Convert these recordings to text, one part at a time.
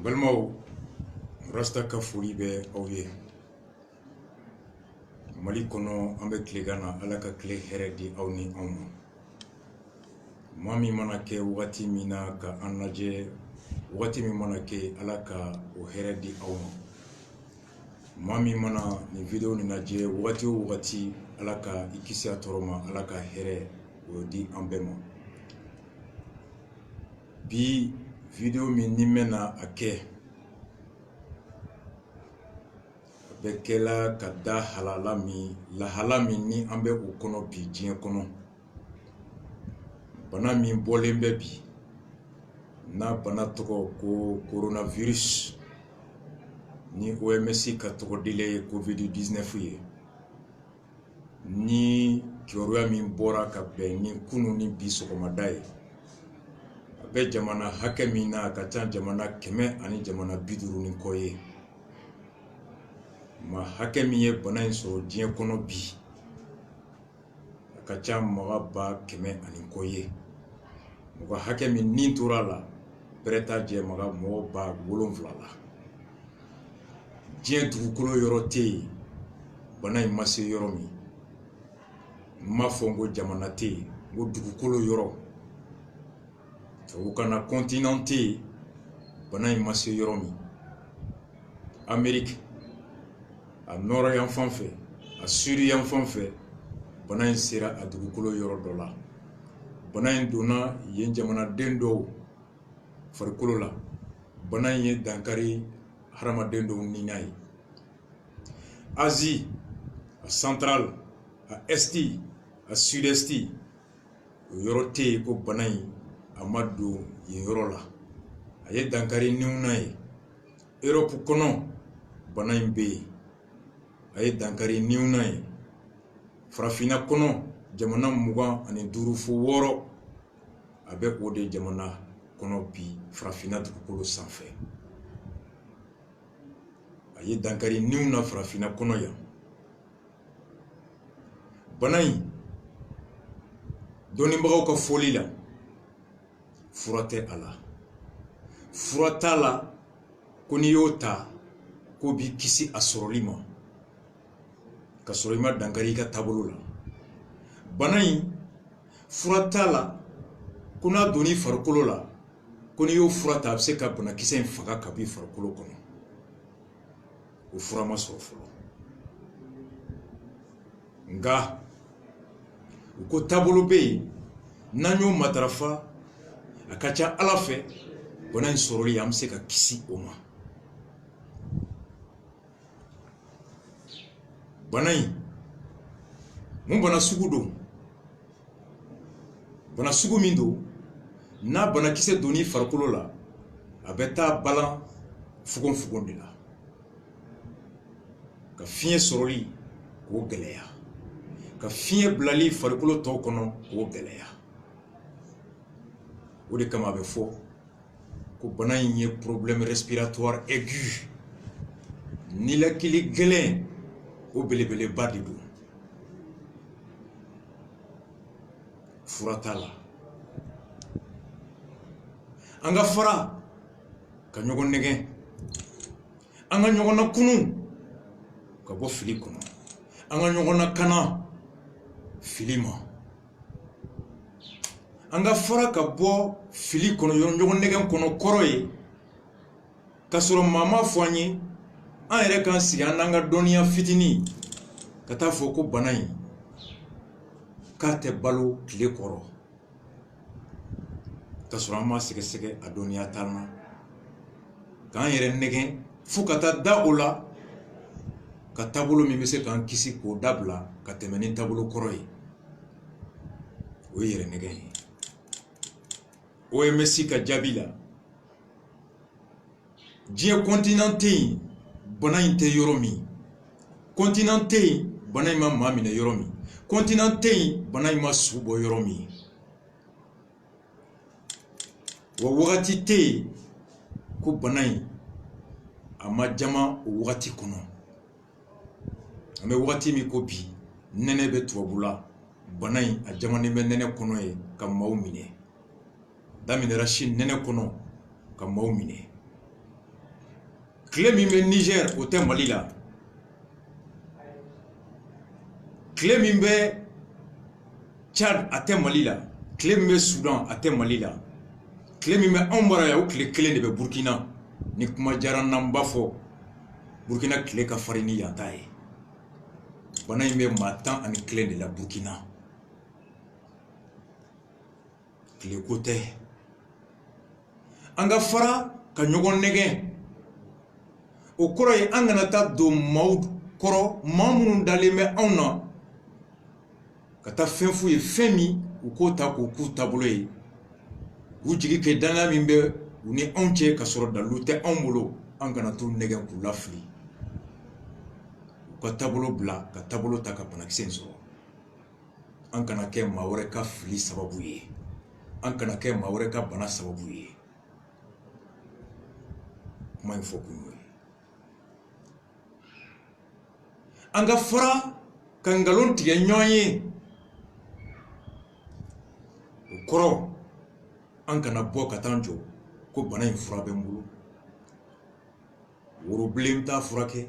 Balmao rasta ka foli bɛ aw ye. Mali kɔnɔ an bɛ tilegan na Ala ka tile hɛrɛ di aw ni anw ma. Maa min mana kɛ wagati min na ka an lajɛ, wagati min mana kɛ Ala ka o hɛrɛ di aw ma. Maa min mana nin video nin lajɛ wagati o wagati Ala ka i kisi a tɔɔrɔ ma, Ala ka hɛrɛ o di an bɛɛ ma. Bi video min ni mɛna a kɛ bɛ kɛla ka da lahala min ni an bɛ o kɔnɔ bi diɲɛ kɔnɔ. Bana min bɔlen bɛ bi, n'a bana tɔgɔ ko coronavirus, ni OMS ka tɔgɔ dile ye COVID-19 ye. Ni kibaruya min bɔra ka bɛn ni kunu ni bi sɔgɔmada ye. A bɛ jamana hakɛ min na, a ka ca jamana 100 ani jamana 50 ni kɔ ye. Ma hakɛ min ye bana in sɔrɔ diɲɛ kɔnɔ bi, a ka ca mɔgɔ 100 ani kɔ ye. Mɔgɔ hakɛ min ni tora la bɛrɛ t'a jɛ mɔgɔ 7,000 la. Diɲɛ dugukolo yɔrɔ tɛ yen bana in ma se yɔrɔ min. Ma fɔ n ko jamana tɛ yen, n ko dugukolo yɔrɔ. Tubabukan na continent tɛ yen bana in ma se yɔrɔ min. Amérique, a nɔrɔ yan fan fɛ, a sud yan fan fɛ, bana in sera a dugukolo yɔrɔ dɔ la. Bana in donna yen jamanaden dɔw farikolo la. Bana in ye dankari hadamaden dɔw ni na ye. Asie, a central, a esti, a sud-esti, o yɔrɔ tɛ yen ko bana in a ma don yen yɔrɔ la. A ye dankari niw na ye. Europe kɔnɔ bana in bɛ yen. A ye dankari niw na ye. Farafina kɔnɔ jamana 25 fo 6 a bɛ o de jamana kɔnɔ bi farafina dugukolo sanfɛ. A ye dankari niw na farafina kɔnɔ yan. Bana in dɔnnibagaw ka foli la, fura tɛ a la. Fura t'a la ko n'i y'o ta ko b'i kisi a sɔrɔli ma, ka sɔrɔ i ma dankari i ka taabolo la. Bana in fura t'a la ko n'a donn'i farikolo la ko n'i y'o fura ta a bɛ se ka banakisɛ in faga ka b'i farikolo kɔnɔ. O fura ma sɔrɔ fɔlɔ. Nka u ko taabolo bɛ yen n'an y'o matarafa a ka ca Ala fɛ bana in sɔrɔli an bɛ se ka kisi o ma. Bana in mun bana sugu don? Bana sugu min don n'a banakisɛ donn'i farikolo la a bɛ taa balan fugon de la. Ka fiɲɛ sɔrɔli k'o gɛlɛya, ka fiɲɛ bilali farikolo tɔw kɔnɔ k'o gɛlɛya. O de kama a bɛ fɔ ko bana in ye problème respiratoire aigu. Ninakili gɛlɛn o belebeleba de don. Fura t'a la. An ka fara ka ɲɔgɔn nɛgɛn. An ka ɲɔgɔn na kunu ka bɔ fili kɔnɔ. An ka ɲɔgɔn na kana fili ma. An ka fara ka bɔ fili kɔnɔ, ɲɔgɔn nɛgɛn kɔnɔ kɔrɔ ye ka sɔrɔ maa ma fɔ an ye, an yɛrɛ kan sigi an n'an ka dɔnniya fitinin ka taa fɔ ko bana in k'a tɛ balo tile kɔrɔ. Ka sɔrɔ an ma sɛgɛsɛgɛ a dɔnniya t'an na. K'an yɛrɛ nɛgɛn fo ka taa da o la ka taabolo min bɛ se k'an kisi k'o dabila ka tɛmɛ ni taabolo kɔrɔ ye. O ye yɛrɛ nɛgɛn ye. OMS ka jaabi la diɲɛ continent tɛ yen bana in tɛ yɔrɔ min. Continent tɛ yen bana in ma maa minɛ yɔrɔ min. Continent tɛ yen bana in ma su bɔ yɔrɔ min. Wa wagati tɛ yen ko bana in a ma jama o wagati kɔnɔ. An bɛ wagati min ko bi nɛnɛ bɛ tubabula, bana in a jamanen bɛ nɛnɛ kɔnɔ ye ka maaw minɛ. Daminɛra Chine nɛnɛ kɔnɔ ka maaw minɛ. tile min bɛ Niger o tɛ Mali la, tile min bɛ Tchad a tɛ Mali la, tile min bɛ Sudan a tɛ Mali la, tile min bɛ anw bara yan o tile kelen de bɛ Burkina. Ni kuma diyara n na n b'a fɔ Burkina tile ka farin ni yan ta ye. Bana in bɛ maa 11 de la Burkina. Tile ko tɛ. An ka fara ka ɲɔgɔn nɛgɛn. O kɔrɔ ye an kana taa don maaw kɔrɔ maa minnu dalen bɛ anw na ka taa fɛn f'u ye fɛn min u k'o ta k'o k'u taabolo ye. U jigi kɛ danaya min bɛ u ni anw cɛ ka sɔrɔ dalilu tɛ anw bolo, an kana t'u nɛgɛn k'u lafili. U ka taabolo bila ka taabolo ta ka banakisɛ in sɔrɔ. An kana kɛ maa wɛrɛ ka fili sababu ye. An kana kɛ maa wɛrɛ ka bana sababu ye. Kuma in fɔ kun y'o ye. An ka fara ka ngalon tigɛ ɲɔgɔn ye. O kɔrɔ an kana bɔ ka taa jɔ ko bana in fura bɛ n bolo. Woro bilen t'a furakɛ,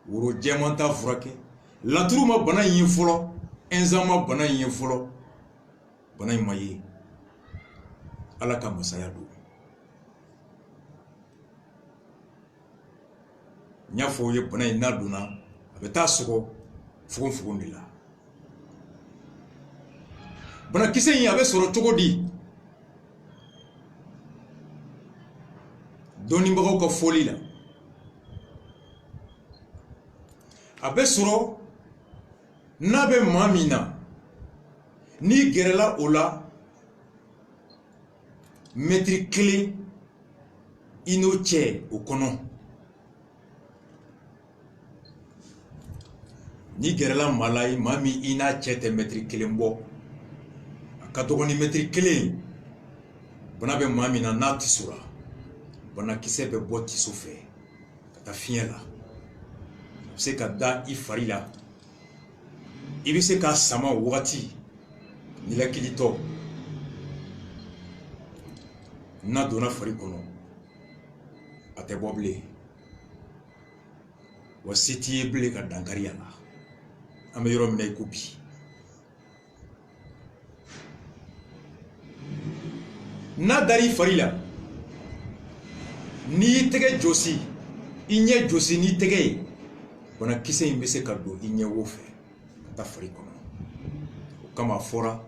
woro jɛman t'a furakɛ. Laturu ma bana in ye fɔlɔ, ɛnzan ma bana in ye fɔlɔ. Bana in ma ye. Ala ka masaya don. N y'a fɔ o ye bana in n'a donna a bɛ taa sɔgɔ fogon de la. Banakisɛ in a bɛ sɔrɔ cogo di? Dɔnnibagaw ka fɔli la. A bɛ sɔrɔ n'a bɛ maa min na, n'i gɛrɛla o la mètre 1 i n'o cɛ o kɔnɔ. N'i gɛrɛla maa la maa min i n'a cɛ tɛ mètre 1 bɔ, a ka dɔgɔ ni mètre 1, bana bɛ maa min na n'a tisora, banakisɛ bɛ bɔ tiso fɛ ka taa fiɲɛ la. A bɛ se ka da i fari la, i bɛ se k'a sama o wagati ninakilitɔ. N'a donna fari kɔnɔ a tɛ bɔ bilen, wa se t'i ye bilen ka dankari a la. An bɛ yɔrɔ min na i ko bi. N'a dar'i fari la, n'i y'i tɛgɛ jɔsi, i ɲɛ jɔsi n'i tɛgɛ ye, banakisɛ in bɛ se ka don i ɲɛ wo fɛ ka taa fari kɔnɔ. O kama a fɔra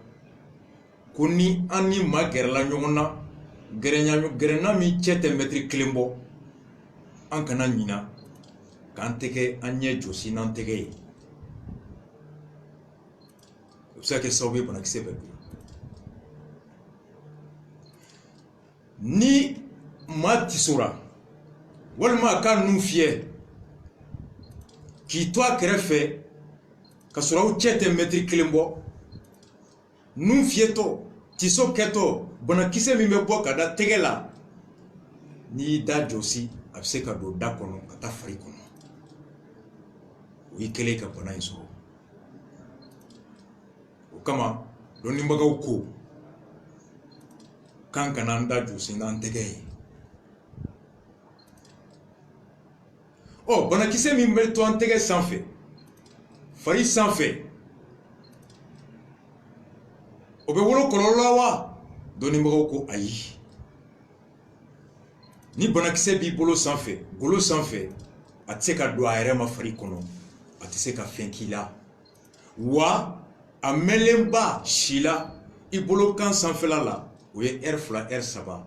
ko ni an ni maa gɛrɛla ɲɔgɔn na, gɛrɛnna min cɛ tɛ mètre 1 bɔ, an kana ɲina k'an tɛgɛ an ɲɛ jɔsi n'an tɛgɛ ye. O bɛ se ka kɛ sababu ye banakisɛ bɛ don. Ni maa tisora walima a ka nun fiyɛ k'i to a kɛrɛfɛ ka sɔrɔ aw cɛ tɛ mètre 1 bɔ, nun fiyɛtɔ tiso kɛtɔ banakisɛ min bɛ bɔ ka da tɛgɛ la, n'i y'i da jɔsi a bɛ se ka don da kɔnɔ ka taa fari kɔnɔ. O y'i kɛlen ka bana in sɔrɔ. O kama dɔnnibagaw ko k'an kana an da jɔsi n'an tɛgɛ ye. Ɔ banakisɛ min bɛ to an tɛgɛ sanfɛ, fari sanfɛ, o bɛ wolo kɔlɔlɔ la wa? Dɔnnibagaw ko ayi. Ni banakisɛ b'i bolo sanfɛ, golo sanfɛ, a tɛ se ka don a yɛrɛ ma fari kɔnɔ, a tɛ se ka fɛn k'i la. Wa a mɛnlenba si la i bolo kan sanfɛla la, o ye heure 2 heure 3,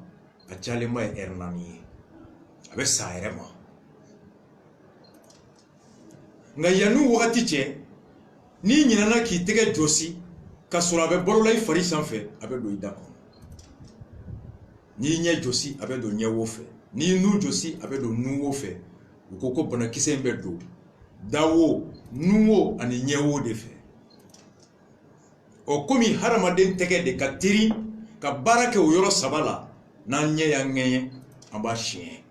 a cayalenba ye heure 4 ye. A bɛ sa a yɛrɛ ma. Nka yanni wagati cɛ, n'i ɲinɛna k'i tɛgɛ jɔsi ka sɔrɔ a bɛ balola i fari sanfɛ, a bɛ don i da kɔnɔ. N'i ɲɛ jɔsi a bɛ don ɲɛ wo fɛ, n'i nun jɔsi a bɛ don nun wo fɛ. U ko ko banakisɛ in bɛ don da wo, nun wo ani ɲɛ wo de fɛ. Ɔ komi hadamaden tɛgɛ de ka teri ka baara kɛ o yɔrɔ 3 la, n'an ɲɛ y'an ŋɛɲɛ an b'a siɲɛ,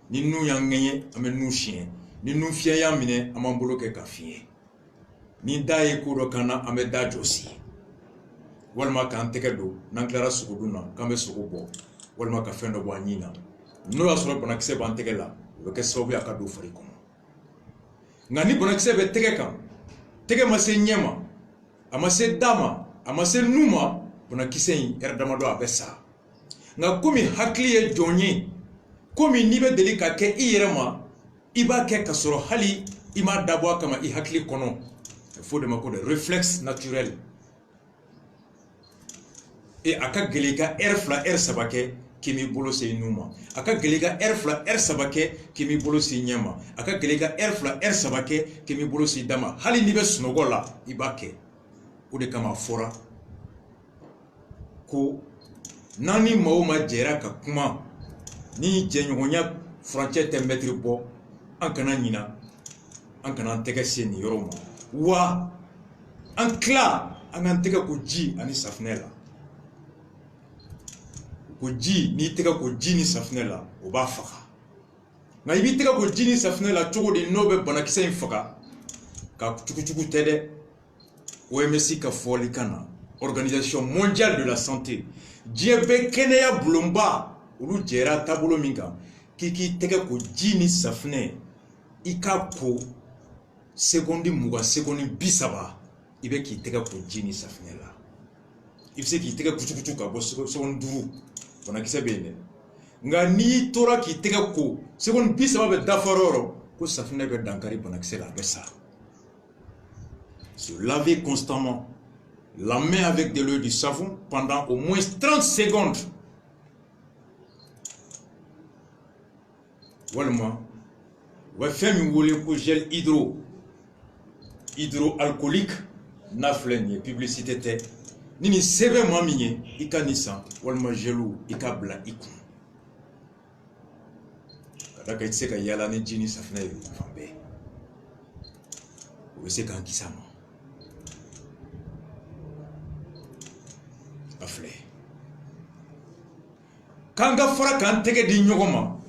ni nun y'an ŋɛɲɛ an bɛ nun siɲɛ, ni nun fiɲɛ y'an minɛ an b'an bolo kɛ ka fiɲɛ, ni da ye ko dɔ k'an na an bɛ da jɔsi, walima k'an tɛgɛ don n'an tilara sogo dun na k'an bɛ sogo bɔ, walima ka fɛn dɔ bɔ an ɲin na. N'o y'a sɔrɔ banakisɛ b'an tɛgɛ la, o bɛ kɛ sababu ye a ka don fari kɔnɔ nka ni banakisɛ bɛ tɛgɛ kan tɛgɛ ma se ɲɛ ma a ma se da ma a ma se nu ma banakisɛ in yɛrɛ damadɔ a bɛ sa nka komi hakili ye jɔn ye komi n'i bɛ deli ka kɛ i yɛrɛ ma i b'a kɛ ka sɔrɔ hali i m'a dabɔ a kama i hakili kɔnɔ a fɔ o de ma ko de réflexe naturel a ka gɛlɛn i ka heure 2 heure 3 kɛ k'i m'i bolo se nu ma a ka gɛlɛn i ka heure 2 heure 3 kɛ k'i m'i bolo se ɲɛ ma a ka gɛlɛn i ka heure 2 heure 3 kɛ k'i m'i bolo se da ma hali n'i bɛ sunɔgɔ la i b'a kɛ o de kama a fɔra ko n'an ni maaw ma jɛra ka kuma ni jɛɲɔgɔnya furancɛ tɛ mɛtiri bɔ an kana ɲina an kana an tɛgɛ se nin yɔrɔ ma wa an tila an k'an tɛgɛ ko ji ani safunɛ la ko ji n'i tɛgɛ ko ji ni safunɛ la o b'a faga nka i b'i tɛgɛ ko ji ni safunɛ la cogo di n'o bɛ banakisɛ in faga ka cugucugu tɛ dɛ OMS ka fɔli kan na Organisation mondiale de la santé diɲɛ bɛ kɛnɛya bulonba olu jɛra taabolo min kan k'i k'i tɛgɛ ko ji ni safunɛ i ka ko sekondi 20 sekondi 30 i bɛ k'i tɛgɛ ko ji ni safunɛ la i bɛ se k'i tɛgɛ kucukucu ka bɔ sekondi 5 banakisɛ bɛ yen dɛ nka n'i tora k'i tɛgɛ ko sekondi 30 bɛ dafa yɔrɔ ko safunɛ bɛ dankari banakisɛ la a bɛ sa se laver constamment la main avec de l'eau et du savon pendant au moins 30 secondes walima u bɛ fɛn min wele ko gel hydroalcoolique n'a filɛ nin ye publicité tɛ ni nin sɛbɛn maa min ye i ka nin san walima gelu i ka bila i kun ka da kan i tɛ se ka yaala ni ji ni safunɛ ye fan bɛɛ o bɛ se k'an kisi a ma a filɛ k'an ka fara k'an tɛgɛ di ɲɔgɔn ma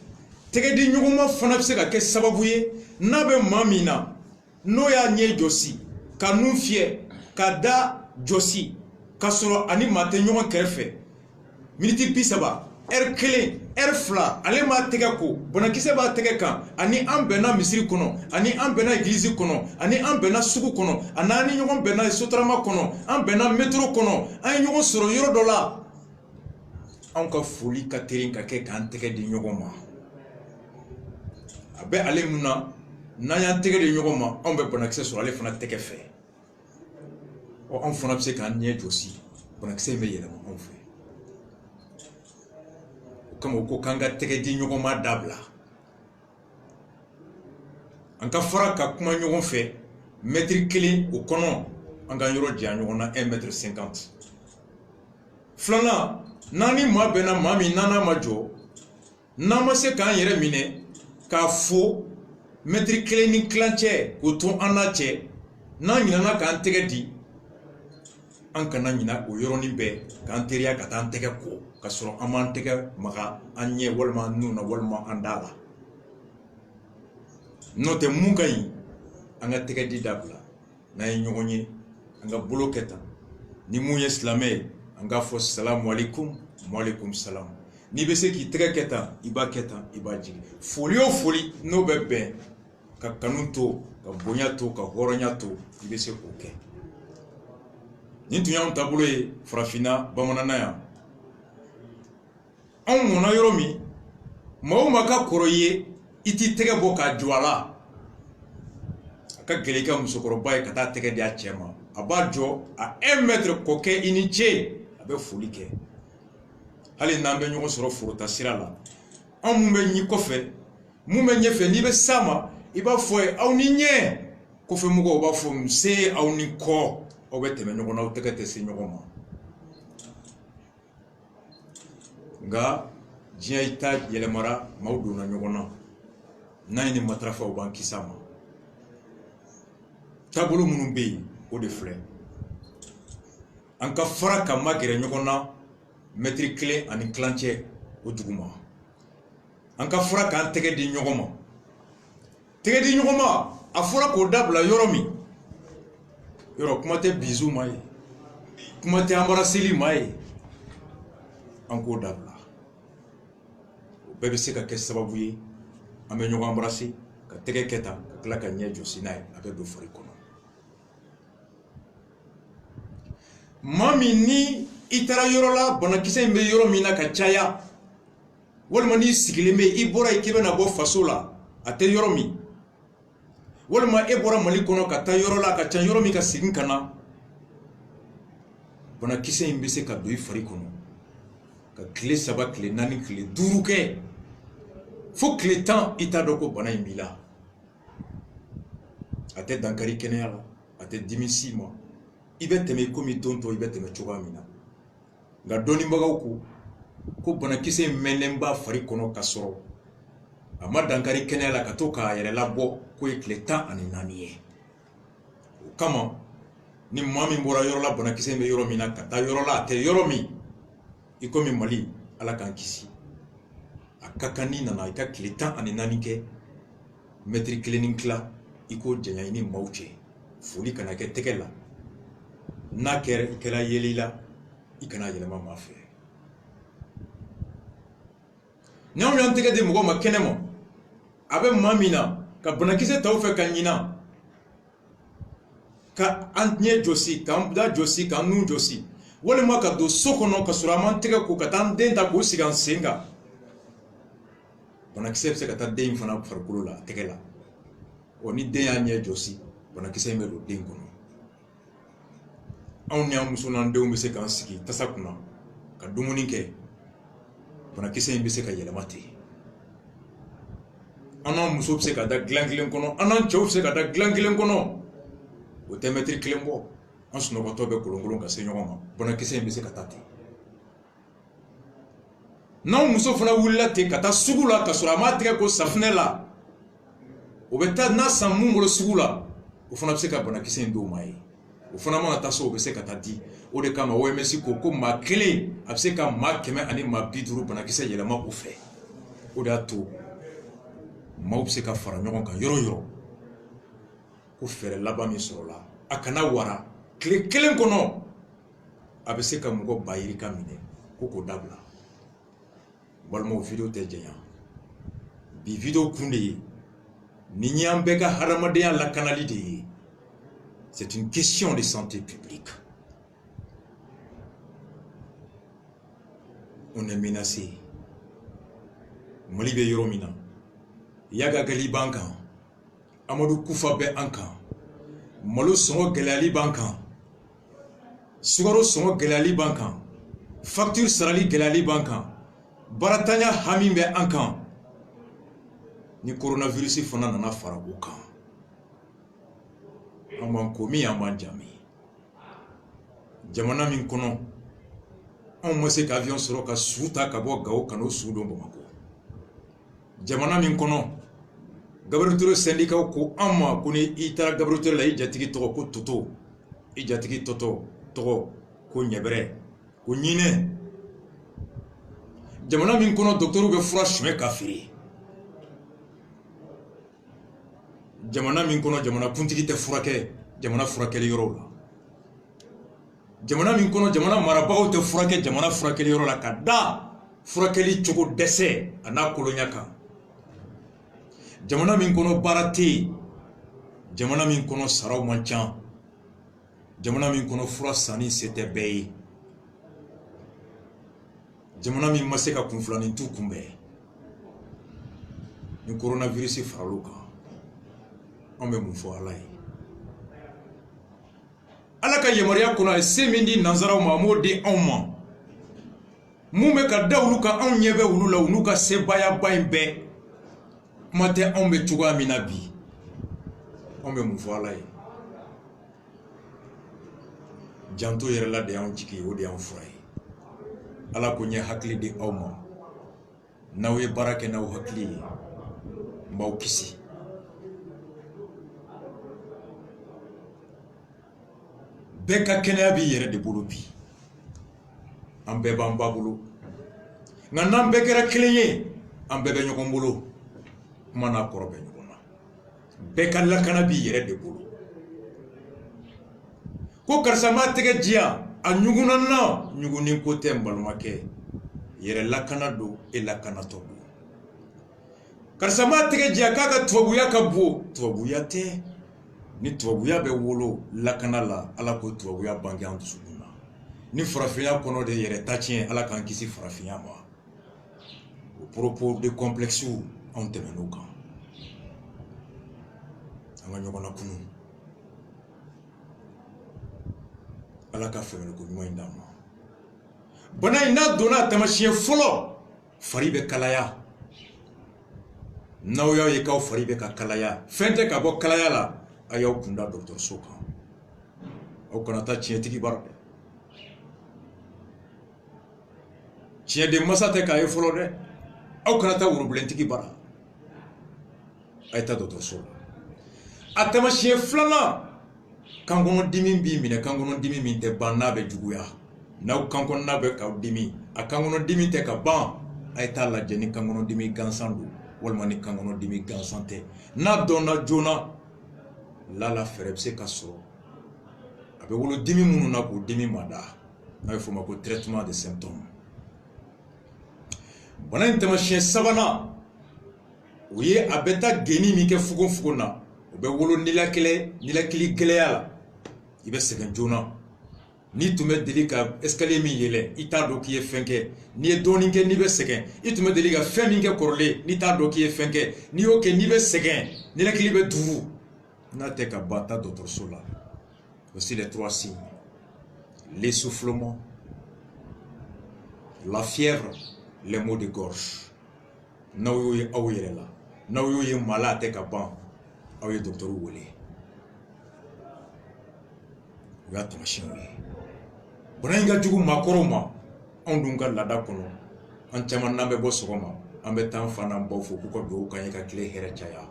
tɛgɛ di ɲɔgɔn ma fana bɛ se ka kɛ sababu ye n'a bɛ maa min na n'o y'a ɲɛ jɔsi ka nun fiyɛ ka da jɔsi ka sɔrɔ ani maa tɛ ɲɔgɔn kɛrɛfɛ miniti 30 heure 1 heure 2 ale m'a tɛgɛ ko banakisɛ b'a tɛgɛ kan ani an bɛnna misiri kɔnɔ ani an bɛnna église kɔnɔ ani an bɛnna sugu kɔnɔ ani an ni ɲɔgɔn bɛnna sotarama kɔnɔ an bɛnna métro kɔnɔ an ye ɲɔgɔn sɔrɔ yɔrɔ dɔ la anw ka foli ka teli ka kɛ k'an tɛgɛ di ɲɔgɔn ma a bɛ ale mun na n'an y'an tɛgɛ di ɲɔgɔn ma anw bɛ banakisɛ sɔrɔ ale fana tɛgɛ fɛ anw fana bɛ se k'an ɲɛ jɔsi banakisɛ in bɛ yɛlɛma anw fɛ o kama u ko k'an ka tɛgɛ di ɲɔgɔn ma dabila an ka fara ka kuma ɲɔgɔn fɛ mètre 1 o kɔnɔ an ka yɔrɔ janya ɲɔgɔn na 1 mètre 50 filanan n'an ni maa bɛnna maa min n'an ma jɔ n'an ma se k'an yɛrɛ minɛ k'a fo mètre 1 ni kilancɛ k'o to an n'a cɛ n'an ɲinana k'an tɛgɛ di an kana ɲina o yɔrɔnin bɛɛ k'an teriya ka taa an tɛgɛ ko ka sɔrɔ an m'an tɛgɛ maga an ɲɛ walima an nun na walima an da la n'o tɛ mun ka ɲi an ka tɛgɛ di dabila n'an ye ɲɔgɔn ye an ka bolo kɛ tan ni mun ye silamɛ ye an k'a fɔ salamu alaikum waalaikum salam n'i bɛ se k'i tɛgɛ kɛ tan i b'a kɛ tan i b'a jigin foli o foli n'o bɛ bɛn ka kanu to ka bonya to ka hɔrɔnya to i bɛ se k'o kɛ nin tun y'anw taabolo ye farafinna bamananna yan anw mɔna yɔrɔ min maa o maa ka kɔrɔ i ye i t'i tɛgɛ bɔ k'a jɔ a la a ka gɛlɛn i ka musokɔrɔba ye ka taa tɛgɛ di a cɛ ma a b'a jɔ a 1 mètre kɔ kɛ i ni ce a bɛ foli kɛ hali n'an bɛ ɲɔgɔn sɔrɔ forota sira la anw mun bɛ ɲi kɔfɛ mun bɛ ɲɛfɛ n'i bɛ s'a ma i b'a fɔ ye aw ni ɲɛ kɔfɛmɔgɔw b'a fɔ nse aw ni kɔ aw bɛ tɛmɛ ɲɔgɔn na aw tɛgɛ tɛ se ɲɔgɔn ma nka diɲɛ ta yɛlɛmara maaw donna ɲɔgɔn na n'an ye nin matarafa u b'an kisi a ma taabolo minnu bɛ yen o de filɛ an ka fara ka magɛrɛ ɲɔgɔn na mètre 1 ani kilancɛ o duguma an ka fara k'an tɛgɛ di ɲɔgɔn ma tɛgɛ di ɲɔgɔn ma a fɔra k'o dabila yɔrɔ min yɔrɔ kuma tɛ bisu ma ye kuma tɛ embrasseli ma ye an k'o dabila o bɛɛ bɛ se ka kɛ sababu ye an bɛ ɲɔgɔn embrasser ka tɛgɛ kɛ tan ka tila ka ɲɛ jɔsi n'a ye a bɛ don fari kɔnɔ. maa min ni i taara yɔrɔ la banakisɛ in bɛ yɔrɔ min na ka caya walima n'i sigilen bɛ i bɔra k'i bɛna bɔ faso la a tɛ yɔrɔ min walima e bɔra Mali kɔnɔ ka taa yɔrɔ la ka ca yɔrɔ min ka segin ka na banakisɛ in bɛ se ka don i fari kɔnɔ ka tile 3 tile 4 tile 5 kɛ fo tile 10 i t'a dɔn ko bana in b'i la. A tɛ dankari kɛnɛya la a tɛ dimi s'i ma i bɛ tɛmɛ komi don tɔ i bɛ tɛmɛ cogoya min na nka dɔnnibagaw ko banakisɛ in mɛnnen b'a fari kɔnɔ ka sɔrɔ a ma dankari kɛnɛya la ka to k'a yɛrɛ labɔ k'o ye tile 14 ye. O kama ni maa min bɔra yɔrɔ la banakisɛ in bɛ yɔrɔ min na ka taa yɔrɔ la a tɛ yɔrɔ min i komi Mali Ala k'an kisi a ka kan n'i nana i ka tile 14 kɛ mètre 1 ni tila i k'o janya i ni maaw cɛ foli kana kɛ tɛgɛ la n'a kɛra yeli la i kana yɛlɛma maa fɛ. Ni anw y'an tɛgɛ di mɔgɔ ma kɛnɛ ma a bɛ maa min na ka banakisɛ taw fɛ ka ɲina ka an ɲɛ jɔsi k'an da jɔsi k'an nun jɔsi walima ka don so kɔnɔ ka sɔrɔ an m'an tɛgɛ ko ka taa an den ta k'o sigi an sen kan banakisɛ bɛ se ka taa den in fana farikolo la a tɛgɛ la ni den y'a ɲɛ jɔsi banakisɛ in bɛ don den kɔnɔ. Anw ni an muso n'an denw bɛ se k'an sigi tasa kunna ka dumuni kɛ banakisɛ in bɛ se ka yɛlɛma ten. An n'an muso bɛ se ka da dilan kelen kɔnɔ an n'an cɛw bɛ se ka da dilan kelen kɔnɔ o tɛ mètre 1 bɔ an sunɔgɔtɔ bɛ kolonkolon ka se ɲɔgɔn ma banakisɛ in bɛ se ka taa ten. N'anw muso fana wulila ten ka taa sugu la ka sɔrɔ a m'a tɛgɛ ko safunɛ la o bɛ taa n'a san mun bolo sugu la o fana bɛ se ka banakisɛ in d'o ma ye o fana mana taa so o bɛ se ka taa di. O de kama OMS ko maa kelen a bɛ se ka maa 100 ani maa 50 banakisɛ yɛlɛma o fɛ. O de y'a to maaw bɛ se ka fara ɲɔgɔn kan yɔrɔ yɔrɔ ko fɛɛrɛ laban min sɔrɔla a kana wara tile 1 kɔnɔ a bɛ se ka mɔgɔ bayirika minɛ ko k'o dabila. Balimaw video tɛ janya bi video kun de ye nin y'an bɛɛ ka hadamadenya lakanali de ye. C'est une question de santé publique. On est menacé. Mali bɛ yɔrɔ min na Yaga Gali b'an kan Amadou Kufa bɛ an kan malo sɔngɔ gɛlɛyali b'an kan sukaro sɔngɔ gɛlɛyali b'an kan facture sarali gɛlɛyali b'an kan baratanya hami bɛ an kan ni coronavirus fana nana fara o kan an b'an ko min an b'an jami jamana min kɔnɔ anw ma se ka avion sɔrɔ ka su ta ka bɔ Gao ka n'o su don Bamako jamana min kɔnɔ Gabriel Touré syndicat ko an ma ko ni i taara Gabriel Touré la i jatigi tɔgɔ ko Toto i jatigi tɔgɔ ko Ɲɛbɛrɛ ko Ɲinɛ jamana min kɔnɔ docteur bɛ fura suɲɛ ka feere jamana min kɔnɔ jamana kuntigi tɛ furakɛ jamana furakɛli yɔrɔ la jamana min kɔnɔ jamana marabagaw tɛ furakɛ jamana furakɛli yɔrɔ la ka da furakɛli cogo dɛsɛ a n'a kolonya kan jamana min kɔnɔ baara tɛ yen jamana min kɔnɔ saraw man ca jamana min kɔnɔ fura sanni se tɛ bɛɛ ye jamana min ma se ka kunfilanin tu kunbɛn ni coronavirus faral'o kan an bɛ mun fɔ Ala ye Ala ka yamaruya kɔnɔ a ye se min di nanzaraw ma a m'o di anw ma mun bɛ ka da olu kan anw ɲɛ bɛ olu la u n'u ka sebaayaba in bɛɛ kuma tɛ anw bɛ cogoya min na bi anw bɛ mun fɔ Ala ye janto yɛrɛ la de y'anw jigi ye o de y'anw fura ye Ala ko n ye hakili di aw ma n'aw ye baara kɛ n'aw hakili ye n b'aw kisi bɛɛ ka kɛnɛya b'i yɛrɛ de bolo bi an bɛɛ b'an ba bolo nka n'an bɛɛ kɛra kelen ye an bɛɛ bɛ ɲɔgɔn bolo kuma n'a kɔrɔ bɛ ɲɔgɔn na bɛɛ ka lakana b'i yɛrɛ de bolo ko karisa m'a tɛgɛ diya a ɲuguna na ɲugunin ko tɛ n balimakɛ yɛrɛ lakana don e lakanatɔ don karisa ma tɛgɛ jɛ k'a ka tubabuya ka bon tubabuya tɛ ni tubabuya bɛ wolo lakana la ala ko tubabuya bange an dusukun na ni farafinya kɔnɔ de yɛrɛ ta tiɲɛ ala k'an kisi farafinya ma au propos de complexe anw tɛmɛn'o kan an ka ɲɔgɔn lakunu ala ka fɛɛrɛko ɲuman in d'an ma bana in n'a donna taamasiyɛn fɔlɔ fari bɛ kalaya n'aw y'a ye k'aw fari bɛ ka kalaya fɛn tɛ ka bɔ kalaya la a y'aw kunda dɔgɔtɔrɔso kan aw kana taa tiɲɛtigi bara dɛ tiɲɛden masa tɛ k'a ye fɔlɔ dɛ aw kana taa worobilentigi bara a ye taa dɔgɔtɔrɔso la a taamasiyɛn filanan kan kɔnɔ dimi b'i minɛ kan kɔnɔ dimi min tɛ ban n'a bɛ juguya n'aw kan kɔnɔna bɛ k'aw dimi a kan kɔnɔ dimi tɛ ka ban a ye taa lajɛ ni kan kɔnɔ dimi gansan don walima ni kan kɔnɔ dimi gansan tɛ n'a dɔnna joona lala fɛɛrɛ bɛ se ka sɔrɔ a bɛ wolo dimi minnu na k'o dimi mada n'a bɛ f'o ma ko traitement de symptômes bana in taamasiyɛn sabanan o ye a bɛ taa geni min kɛ fugonfugon na o bɛ wolo nilakili gɛlɛya la i bɛ sɛgɛn joona n'i tun bɛ deli ka escalier min yɛlɛ i t'a dɔn k'i ye fɛn kɛ n'i ye dɔɔnin kɛ n'i bɛ sɛgɛn i tun bɛ deli ka fɛn min kɛ kɔrɔlen n'i t'a dɔn k'i ye fɛn kɛ n'i y'o kɛ n'i bɛ sɛgɛn nilakili bɛ tuuru n'a tɛ ka ban taa dɔgɔtɔrɔso la voici les 3 signes l'essoufflement la fièvre les maux de gorge n'aw y'o ye aw yɛrɛ la n'aw y'o ye maa la a tɛ ka ban aw ye dɔgɔtɔrɔw wele o y'a taamasiyɛnw ye bana in ka jugu maakɔrɔw ma anw dun ka laada kɔnɔ an caman n'an bɛ bɔ sɔgɔma an bɛ taa an fa n'an baw fo k'u ka dugawu k'an ye ka tile hɛrɛ caya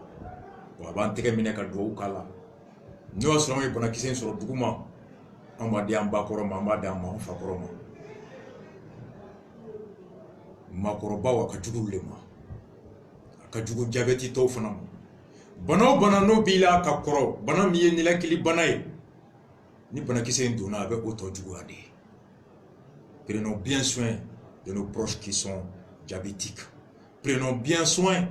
wa a b'an tɛgɛ minɛ ka dugawu k'a la n'o y'a sɔrɔ an ye banakisɛ in sɔrɔ dugu ma an b'a di an ba kɔrɔ ma an b'a di an ma an fa kɔrɔ ma maakɔrɔbaw a ka jugu olu de ma a ka jugu jabɛti tɔw fana ma bana o bana n'o b'i la ka kɔrɔ bana min ye nilakili bana ye ni banakisɛ in donna a bɛ o tɔ juguya de prenons bien soin de nos proches qui sont diabétiques prenons bien soin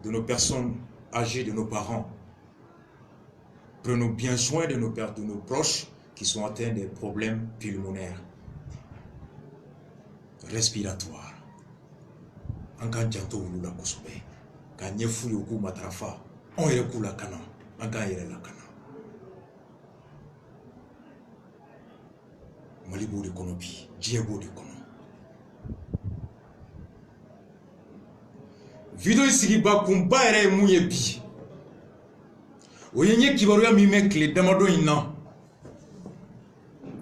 de nos personnes âgées de nos parents prenons bien soin de nos proches qui sont atteints des problèmes pulmonaires respiratoires an k'an janto olu la kosɛbɛ k'a ɲɛf'u ye u k'u matarafa anw yɛrɛ k'u lakana an k'an yɛrɛ lakana Mali b'o de kɔnɔ bi diɲɛ b'o de kɔnɔ video sigiba kunba yɛrɛ ye mun ye bi o ye n ye kibaruya min mɛn tile damadɔ in na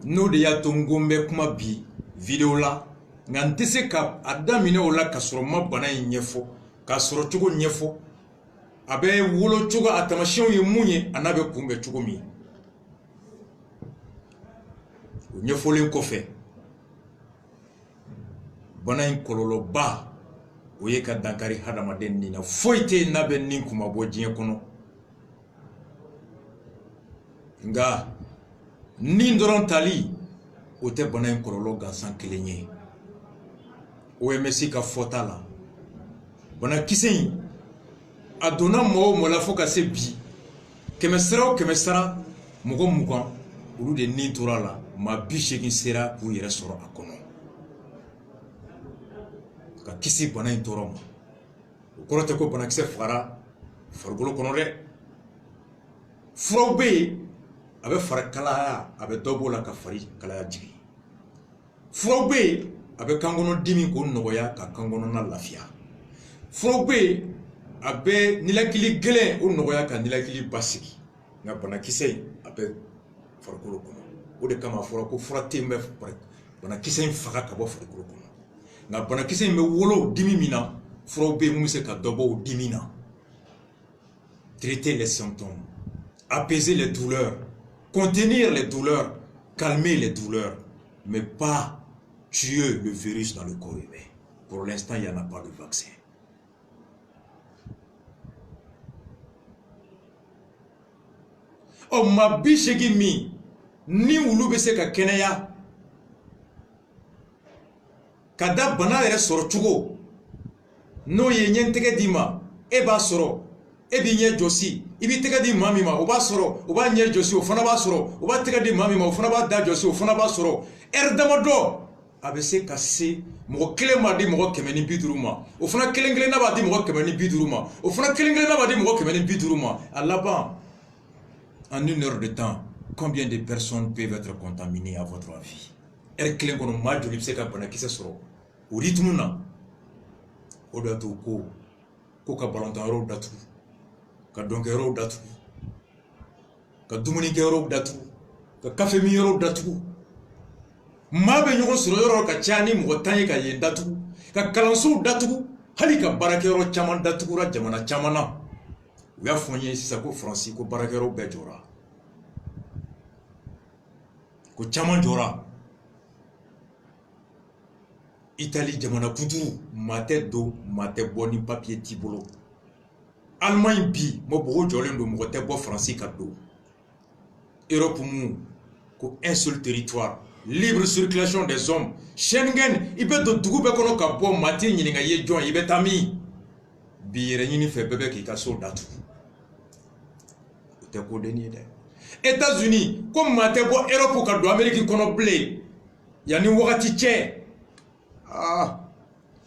n'o de y'a to n ko n bɛ kuma bi video la nka n tɛ se ka a daminɛ o la ka sɔrɔ n ma bana in ɲɛfɔ k'a sɔrɔ cogo ɲɛfɔ a bɛ wolo cogo a taamasiyɛnw ye mun ye a n'a bɛ kunbɛn cogo min o ɲɛfɔlen kɔfɛ bana in kɔlɔlɔba o ye ka dankari hadamaden nin na foyi tɛ yen n'a bɛ nin kuma bɔ diɲɛ kɔnɔ nka nin dɔrɔn tali o tɛ bana in kɔlɔlɔ gansan kelen ye OMS ka fɔta la banakisɛ in a donna mɔgɔ o mɔgɔ la fo ka se bi kɛmɛ sara o kɛmɛ sara mɔgɔ 20 olu de nin tora la maa 80 sera k'u yɛrɛ sɔrɔ a kɔnɔ ka kisi bana in tɔɔrɔ ma o kɔrɔ tɛ ko banakisɛ fagara farikolo kɔnɔ dɛ furaw bɛ yen a bɛ fari kalaya a bɛ dɔ b'o la ka fari kalaya jigin furaw bɛ yen a bɛ kan kɔnɔ dimi k'o nɔgɔya ka kan kɔnɔna lafiya furaw bɛ yen a bɛ nilakili gɛlɛn o nɔgɔya ka nilakili basigi nka banakisɛ in a bɛ farikolo kɔnɔ o de kama a fɔra ko fura tɛ yen bɛ banakisɛ in faga ka bɔ farikolo kɔnɔ nka banakisɛ in bɛ wolo dimi min na furaw bɛ yen mun bɛ se ka dɔ bɔ o dimi na traiter les symptômes apaiser les douleurs contenir les douleurs calmer les douleurs mais pas tuer le virus dans le corps humain. Pour l'instant, il n'y en a pas de vaccin. Oh, ma bichegi mi, ni wulu be se ka kɛnɛya ka da bana yɛrɛ sɔrɔ cogo n'o ye ɲɛntɛgɛ d'i ma e b'a sɔrɔ e b'i ɲɛ jɔsi i b'i tɛgɛ di maa min ma o b'a sɔrɔ o b'a ɲɛ jɔsi o fana b'a sɔrɔ o b'a tɛgɛ di maa min ma o fana b'a da jɔsi o fana b'a sɔrɔ ɛri damadɔ a bɛ se ka se mɔgɔ kelen b'a di mɔgɔ 150 ma o fana kelen kelenna b'a di mɔgɔ 150 ma o fana kelen kelenna b'a di mɔgɔ 150 ma a laban en 1 heure de temps combien de personnes peuvent être contaminées à votre avis ɛri kelen kɔnɔ maa joli bɛ se ka banakisɛ sɔrɔ o rythme na o de y'a to ko ka balontan yɔrɔw datugu ka dɔnkɛyɔrɔw datugu ka dumunikɛyɔrɔw datugu ka kafe min yɔrɔw datugu maa bɛ ɲɔgɔn sɔrɔ yɔrɔ ka caya ni mɔgɔ 10 ye ka yen datugu ka kalansow datugu hali ka baarakɛyɔrɔ caman datugura jamana caman na u y'a fɔ n ye sisan ko Faransi ko baarakɛyɔrɔw bɛɛ jɔra ko caman jɔra Italie jamana kunturu maa tɛ don maa tɛ bɔ ni papier t'i bolo Allemagne bi mɔgɔw jɔlen don mɔgɔ tɛ bɔ Faransi ka don Europe mun ko un seul territoire libre circulation des hommes Schengen i bɛ don dugu bɛɛ kɔnɔ ka bɔ maa t'i ɲininka i ye jɔn i bɛ taa min bi yɛrɛ ɲini fɛ bɛɛ bɛ k'i ka so datugu o tɛ ko denni ye dɛ États-Unis ko maa tɛ bɔ Europe ka don Amérique kɔnɔ bilen yanni wagati cɛ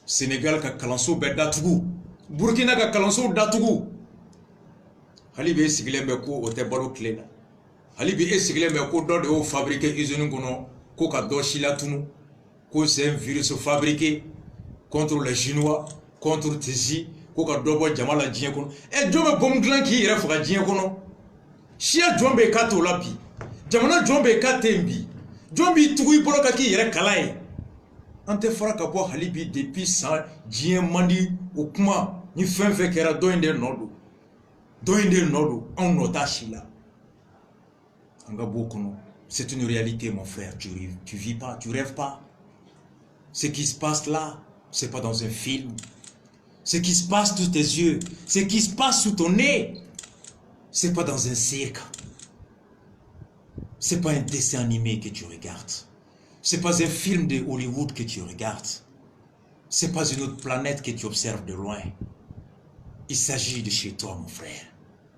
Sénégal ka kalanso bɛɛ datugu Burkina ka kalanso datugu hali bi e sigilen bɛ ko o tɛ balo tile la hali bi e sigilen bɛ ko dɔ de y'o fabriqué usine kɔnɔ ko ka dɔ si latunu ko c'est un virus fabriqué contre les Chinois contre Tisi ko ka dɔ bɔ jama la diɲɛ kɔnɔ jɔn bɛ bombe dilan k'i yɛrɛ faga diɲɛ kɔnɔ siya jɔn bɛ k'a t'o la bi jamana jɔn bɛ k'a tɛ yen bi jɔn b'i tugu i bolo ka k'i yɛrɛ kala ye an tɛ fara ka bɔ hali bi depuis san diɲɛ man di o kuma ni fɛn fɛn kɛra dɔ in de nɔ don dɔ in de nɔ don anw nɔ t'a si la an ka b'o kɔnɔ c'est une réalité mon frère tu vis pas tu rêves pas ce qui se passe là c'est pas dans un film ce qui se passe sous tes yeux ce qui se passe sous ton nez c'est pas dans un cirque c'est pas un dessin animé que tu regardes. C'est pas un film de Hollywood que tu regardes. C'est pas une autre planète que tu observes de loin. Il s'agit de chez toi, mon frère.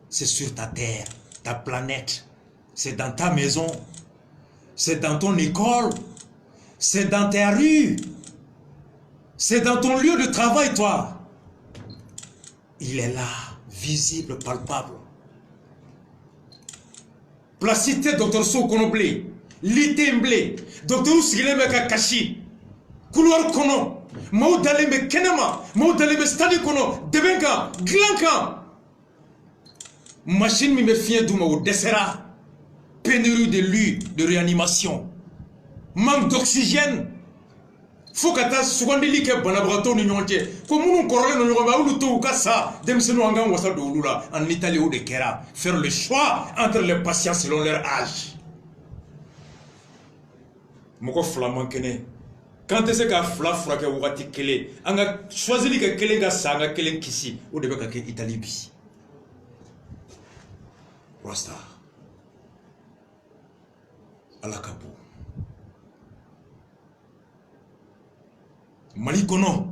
C'est sur ta terre, ta planète. C'est dans ta maison. C'est dans ton école. C'est dans ta rue. C'est dans ton lieu de travail, toi. Il est là, visible, palpable. Placité Dr. Sokonoblé. Litemblé. Docteur sigilen bɛ ka kasi couloir kɔnɔ maaw dalen bɛ kɛnɛma maaw dalen bɛ stade kɔnɔ dɛbɛn kan dilan kan machine min bɛ fiɲɛ d'u ma o dɛsɛra pénurie de lits de réanimation manque d'oxygène fo ka taa sugandili kɛ banabagatɔw ni ɲɔgɔn cɛ ko minnu kɔrɔlen don ɲɔgɔn ma olu to u ka sa denmisɛnninw an k'an wasa don olu la en Italie o de kɛra faire le choix entre les patients selon leur âge. Mɔgɔ fila man kɛnɛ k'an tɛ se ka fila furakɛ wagati kelen an ka choisili ka kelen ka sa an ka kelen kisi o de bɛ ka kɛ Italie bi rasta ala ka bon Mali kɔnɔ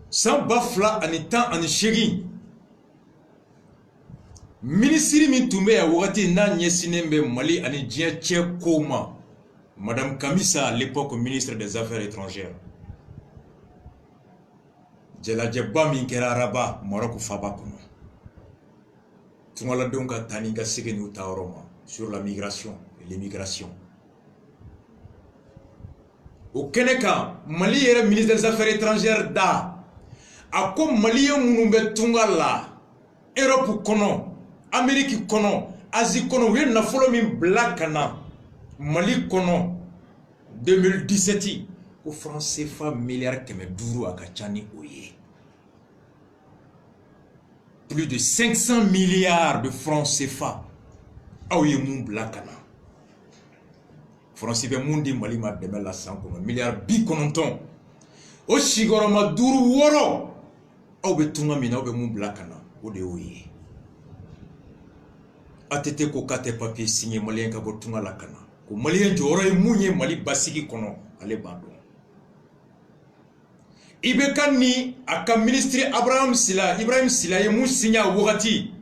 san 2018 ministre min tun bɛ yan wagati n'a ɲɛsinnen bɛ Mali ani diɲɛ cɛ kow ma Madame Kamisa à l'époque ministre des Affaires étrangères jalajɛba min kɛra Araba Maroc faba kɔnɔ tungaladenw ka taa ni ka segin n'u ta yɔrɔ ma sur la migration et l'immigration o kɛnɛ kan Mali yɛrɛ ministre des Affaires étrangères da a ko maliyɛn minnu bɛ tunga la Europe kɔnɔ Amérique kɔnɔ Asie kɔnɔ u ye nafolo min bila ka na Mali kɔnɔ 2017 ko franc CFA miliyari 500 a ka ca ni o ye plus de 500 milliards de francs CFA aw ye mun bila ka na Faransi bɛ mun di Mali ma dɛmɛ la san kɔnɔ miliyari 90 o sigiyɔrɔma 5 aw bɛ tunga min na aw bɛ mun bila ka na o de y'o ye ATT ko k'a tɛ papier signé maliyɛn ka bɔ tunga la ka na ko maliyɛn jɔyɔrɔ ye mun ye Mali basigi kɔnɔ ale b'a dɔn Ibekani aka ministre Ibrahim Sila ye Moussinia Wogati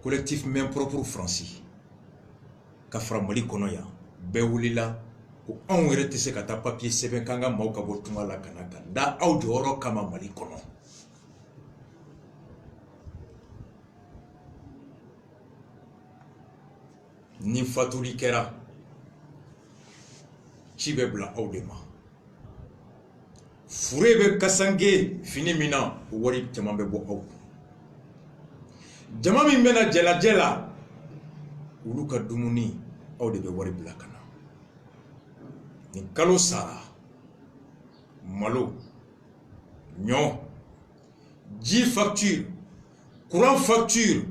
collectif même propre français ka fara Mali kono ya bɛɛ wulila ko anw yɛrɛ tɛ se ka taa papier sɛbɛn k'an ka maaw ka bɔ tunga la ka na ka da aw jɔyɔrɔ kama Mali kɔnɔ. Ni fatuli kɛra ci bɛ bila aw de ma. Fure bɛ kasange fini min na o wari caman bɛ bɔ aw kun. Jama min bɛna jɛlajɛ la olu ka dumuni aw de bɛ wari bila ka na. Ni kalo sara malo ɲɔ ji facture courant facture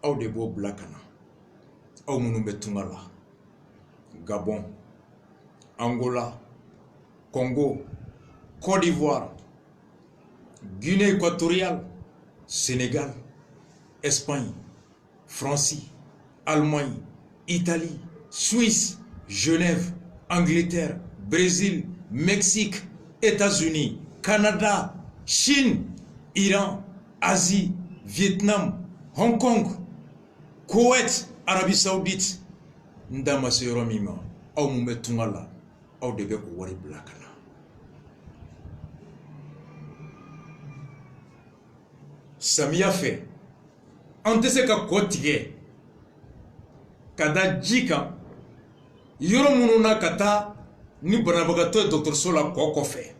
aw de b'o bila ka na. Aw minnu bɛ tunga la Gabon, Angola, Congo, Côte d'Ivoire, Guinée équatoriale, Sénégal, Espagne, France, Allemagne, Italie, Suisse, Genève, Angleterre, Brésil, Mexique, États-Unis, Canada, Chine, Iran, Asie, Vietnam, Hong Kong, Koweït, Arabie Saoudite. Ndama se yɔrɔ min ma aw mun bɛ tunga la aw de bɛ o wari bila ka na. Samiya fɛ an tɛ se ka kɔ tigɛ ka da ji kan yɔrɔ minnu na ka taa ni banabagatɔ ye dɔgɔtɔrɔso la kɔ kɔfɛ.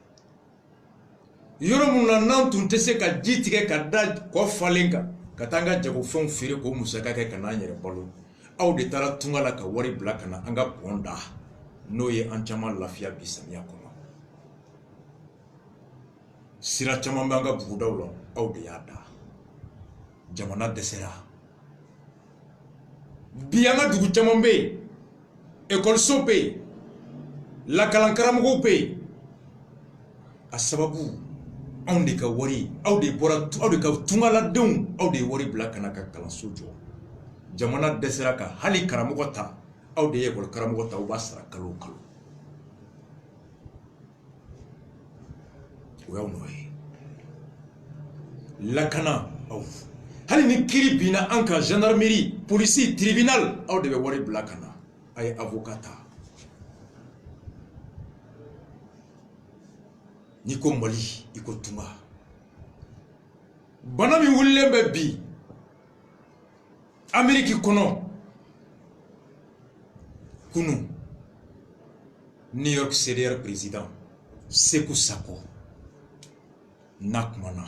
Yɔrɔ minnu na n'an tun tɛ se ka ji tigɛ ka da kɔ falen kan ka taa an ka jagofɛnw feere k'o musaka kɛ ka n'an yɛrɛ balo. Aw de taara tunga la ka wari bila ka na an ka bɔn da n'o ye an caman lafiya bi samiya kɔnɔ. Sira caman b'an ka bugudaw la aw de y'a da. Jamana dɛsɛra. Bi an ka dugu caman bɛ yen ekɔliso bɛ yen lakalankaramɔgɔw bɛ yen a sababu anw de ka wari aw de bɔra aw de ka tungaladenw aw de ye wari bila ka na ka kalanso jɔ. Jamana dɛsɛra ka hali karamɔgɔ ta aw de ye ekɔli karamɔgɔ ta aw b'a sara kalo o kalo. O y'aw nɔ ye. Lakana aw hali ni kiri binna an kan gendarmerie polisi tribunal aw de bɛ wari bila ka na a ye avocat ta. N'i ko Mali i ko tunga. Bana min wulilen bɛ bi Amérique kɔnɔ kunu New York CDR président Sekou Sako n'a kumana.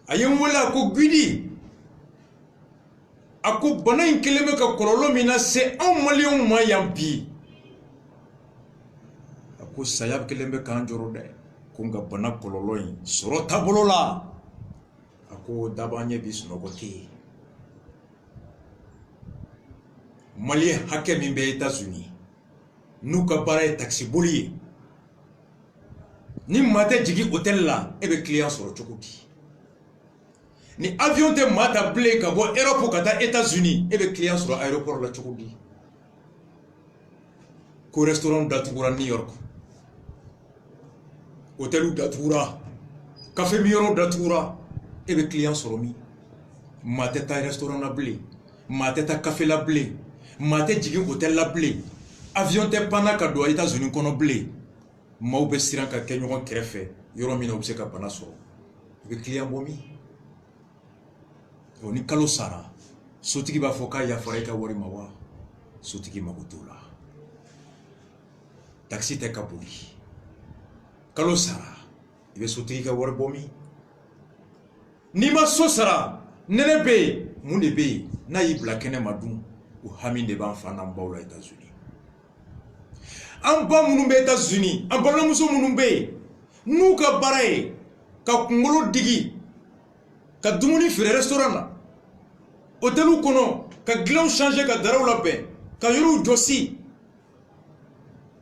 A ye n wele a ko Guidi a ko bana in kelen bɛ ka kɔlɔlɔ min lase anw maliyɛnw ma yan bi. A ko saya kelen bɛ k'an jɔrɔ dɛ ko nka bana kɔlɔlɔ in sɔrɔ taabolo la. A ko daba ɲɛ bi sunɔgɔ tɛ yen. Maliyɛn hakɛ min bɛ États-Unis n'u ka baara ye taxi boli ye. Ni maa tɛ jigin hôtel la e bɛ client sɔrɔ cogo di? Ni avion tɛ maa ta bilen ka bɔ Europe ka taa États-Unis e bɛ client sɔrɔ aéroport la cogo di? Ko restaurant datugura New York, hôtel datugura, café mi yɔrɔ datugura. E bɛ client sɔrɔ min? Maa tɛ taa restaurant la bilen, maa tɛ taa café la bilen, maa tɛ jigin hôtel la bilen, avion tɛ panna ka don États-Unis kɔnɔ bilen. Maaw bɛ siran ka kɛ ɲɔgɔn kɛrɛfɛ yɔrɔ min na u bɛ se ka bana sɔrɔ. I bɛ client bɔ min? O ni kalo sara sotigi b'a fɔ k'a yafara i ka wari ma wa? Sotigi mago t'o la. Taxi tɛ ka boli. Kalo sara i bɛ sotigi ka wari bɔ min? N'i ma so sara nɛnɛ bɛ yen mun de bɛ yen n'a y'i bila kɛnɛ ma dun o hami de b'an fa n'an baw la États-Unis. An ba minnu bɛ États-Unis an balimamuso minnu bɛ yen n'u ka baara ye ka kunkolo digi ka dumuni feere restaurant na hôteliw kɔnɔ ka dilanw changer ka daraw labɛn ka yɔrɔw jɔsi.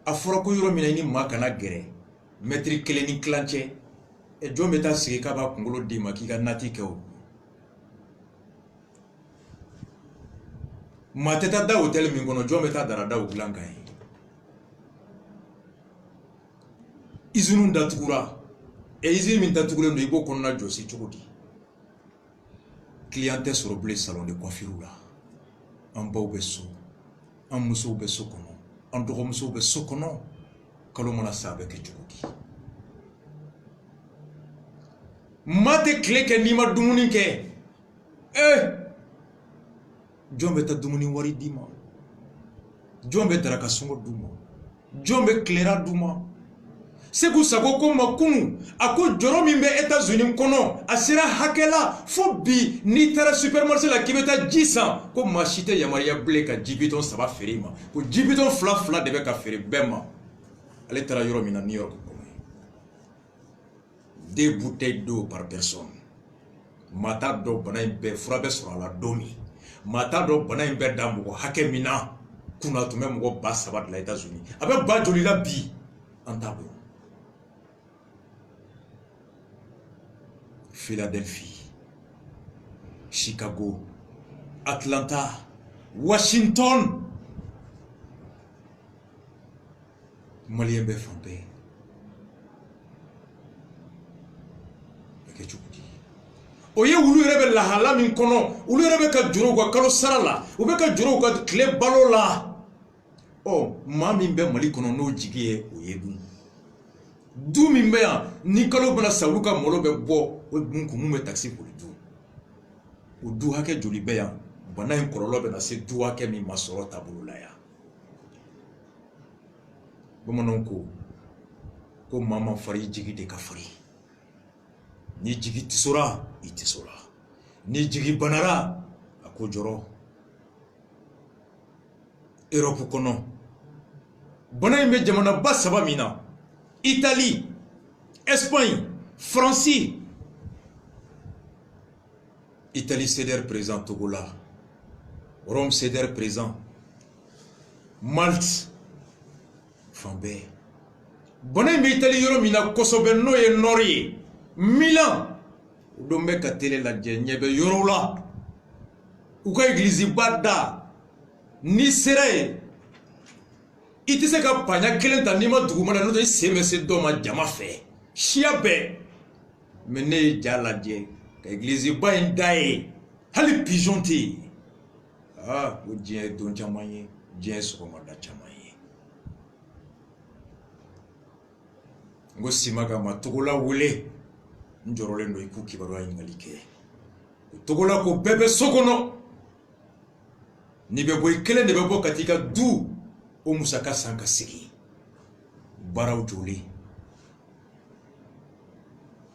A fɔra ko yɔrɔ min na i ni maa kana gɛrɛ mètre 1 ni kilancɛ. Jɔn bɛ taa sigi k'a b'a kunkolo d'i ma k'i ka nati kɛ o. mateta da hotel min kono jombe ta darada o glanka yi izunu datugura e izini min datugura no ibo kono na josi chogodi clientèle sur le salon de coiffure là en baw beso en muso beso kono en dogomuso beso kono kalo mona sabe ke chogodi mate kleke ni ma dumuni ke jombe ta dumuni wari dima jombe daraka songo duma jombe klera duma seku sako ko makunu ako joro min be États-Unis kono asira hakela fo bi ni tara supermarché la kibeta jisa ko machite ya maria bleka jibiton saba ferima ko jibiton fla debe ka feri bema ale tara yoro mina New York ko 2 bouteilles d'eau par personne mata do bana be furabe sur la domi mata do bana be damugo hakemina kuna tume mugo ba saba de la États-Unis abe ba joli la bi en tableau Philadelphie, Chicago, Atlanta, Washington. Malien be fambe. Oye ulu rebe la hala min kono, ulu rebe ka juro ko kalo sarala, ube ka juro ko kle balo la. Oh, mami be mali kono no jigiye oyedu. Du min be ya ni kalo bana sawuka molo be bo o bunku mu me taxi pour du o du hake joli be ya bana en korolo be na se du hake mi masoro tabulu la ya bomonon ko mama fari jigi de ka fari ni jigi tisora itisora ni jigi banara ako joro Europe kono bana me jamana ba saba mina Italie, Espagne, France. Italie cédère présent, Togo là. Rome cédère présent. Malte. Fambé. Bonne Italie, Yoromina, Kosovo, Noé, Nori. Milan. Udombe katele la djenyebe Yorola. Uka église Bada. Nisere. Iti se ka panya kelen ta ni ma dugumana no se mese do ma jama fe shia be mene jala je ka église ba ndaye hali pigeon ti o je don chamaye je so ma da chamaye ngo simaga ma togola wule njorole ndo iku kibarwa ingalike togola ko bebe sokono ni be boy kelen de be bo katika du o musaka sanka sigi baraw joli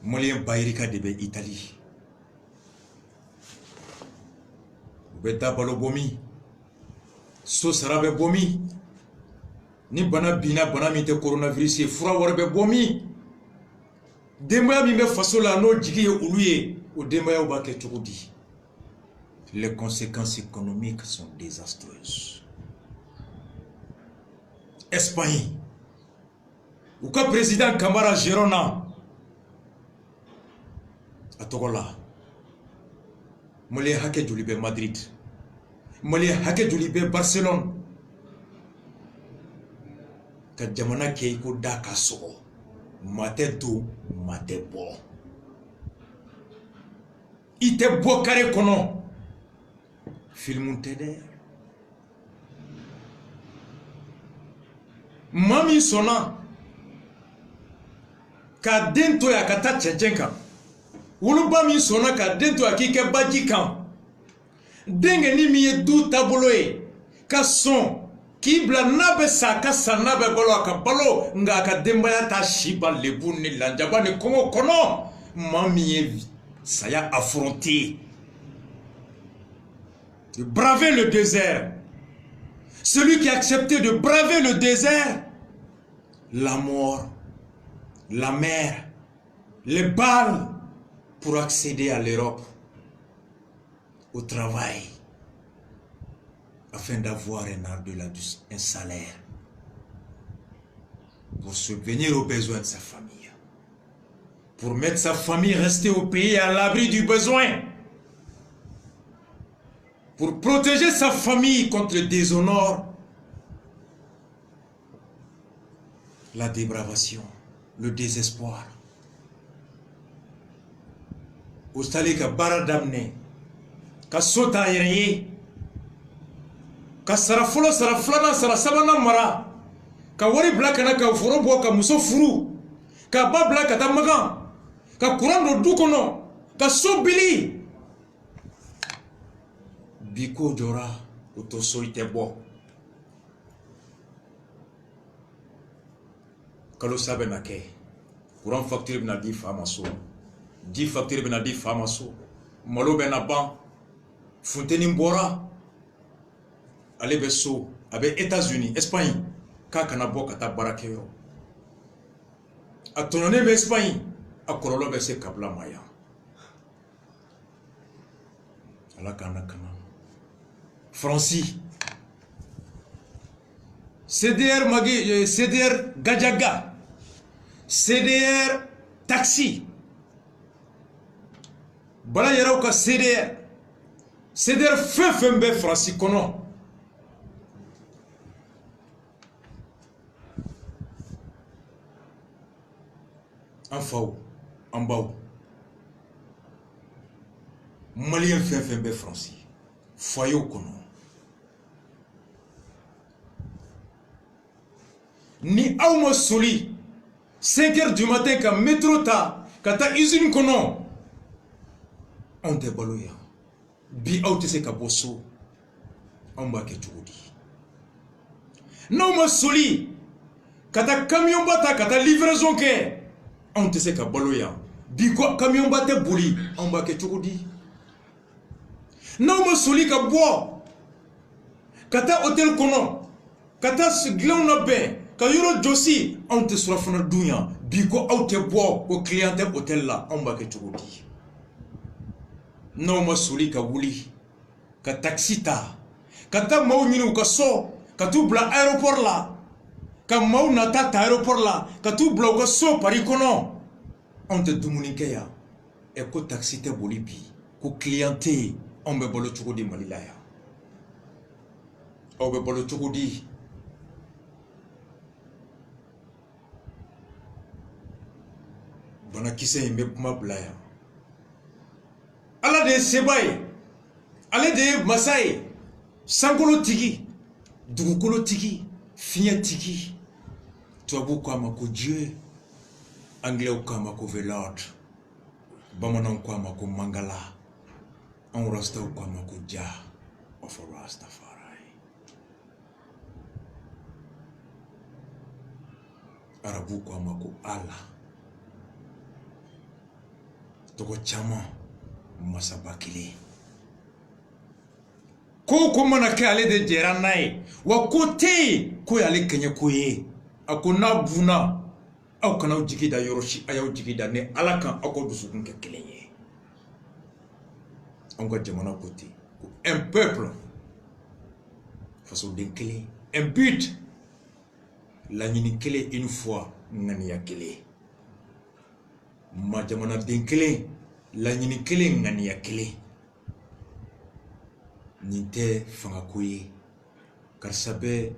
malien bayrika de be Italie beta balo bomi so sarabe bomi ni bana bina bana mi te coronavirus e fura warbe bomi demba mi me fasola no jigi e uluye o demba ya ba ke chogodi les conséquences économiques sont désastreuses. Espagne. Ou ka président Camara Girona. A Togola. Mole hake julibe Madrid. Mole hake julibe Barcelone. Ka jamana ke ko daka so. Mate do, mate bo. Ite bo kare kono. Filmun tede. Mami sona ka dento ya kata chenjenka wuluba mi sona ka dento ya kike baji kan denge ni mi du tabolo e ka son kibla nabe saka sanabe bolo ka balo nga ka demba ya ta shiba lebu ni lanjaba ni kongo kono mami ça y a affronté de braver le désert. Celui qui a accepté de braver le désert, la mort, la mer, les balles pour accéder à l'Europe, au travail, afin d'avoir un salaire pour subvenir aux besoins de sa famille, pour mettre sa famille rester au pays à l'abri du besoin, pour protéger sa famille contre le déshonneur, la dépravation, le désespoir. Ostali ka bara damne, ka sota yere, ka sara folo sara flana sara sabana mara, ka wari bla kana ka foro bo ka muso furu, ka ba bla ka ta magan, ka kuran do du kono, ka so bili. Biko jora oto so ite bo. Kalo sabe na ke. Kuran facture bina di fama so. 10 facture bina di fama so. Malo bena ban. Fontaine Mbora. Ale be so abe États-Unis, Espagne. Ka kana bo kata barakero. Atonone be Espagne. Akorolo be se kabla maya. Ala kana kana. Francis. CDR Magi, CDR Gajaga. CDR Taxi. Bala yaraw ka CDR. CDR FFMB Francis kono. En faw, en baw. Malien FFMB Francis. Foyo kono. Ni auma soli 5h du matin ka métro ta kata usine kono on te baloya bi auto se ka bosso on ba ke tugudi no ma soli kata camion bata kata livraison ke on te se ka baloya bi ko camion bata buli on ba ke tugudi no ma soli ka bo kata hotel kono kata glon na be ka yoro josi on te sura fana dunya biko auto bo ko clientèle hôtel la on ba ke tugudi no ma soli ka wuli ka taxi ta kata maw nyinu ka so ka tu bla aéroport la ka maw nata ta aéroport la ka tu bla ko so Paris kono on te dumuni ya e ko taxi te boli bi ko clientèle on be bolo tugudi malila ya o be bolo tugudi bana kise imbe kuma blaya ala de sebaye ale de masaye sankolo tigi dugukolo tigi finya tigi tuabu kwa mako Dieu anglais kwa mako velord bamanan kwa mako mangala en rasta kwa mako ja of Rastafari arabu kwa mako Allah toko chama masabakili ko mana ke ale de jera nai wa kote ko ale kenye koye akona buna au kana jigida yoroshi ayaw jigida ne alakan akodusu nke kelenye ongo jamana kote un peuple façon de clé un but la nyini clé une fois ngani ya clé ma jamana den clé la nyini clé ngani ya clé nite fanga koye karsabe